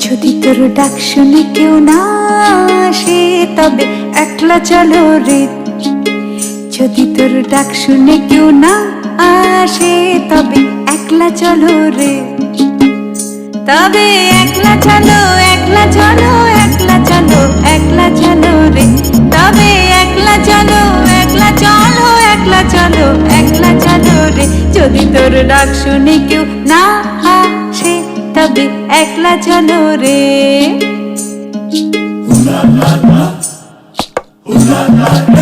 যদি তোর ডাক শুনে কেউ না আসে তবে একলা চলো রে। যদি তোর ডাক শুনে কেউ না আসে তবে একলা চলো রে। তবে একলা চলো, একলা চলো, একলা চলো, একলা চলো রে। তবে একলা চলো, একলা চলো, একলা চলো, একলা চলো রে। যদি তোর ডাক শুনে কেউ না আসে তবে একলা চলো রে। La la la, la la la.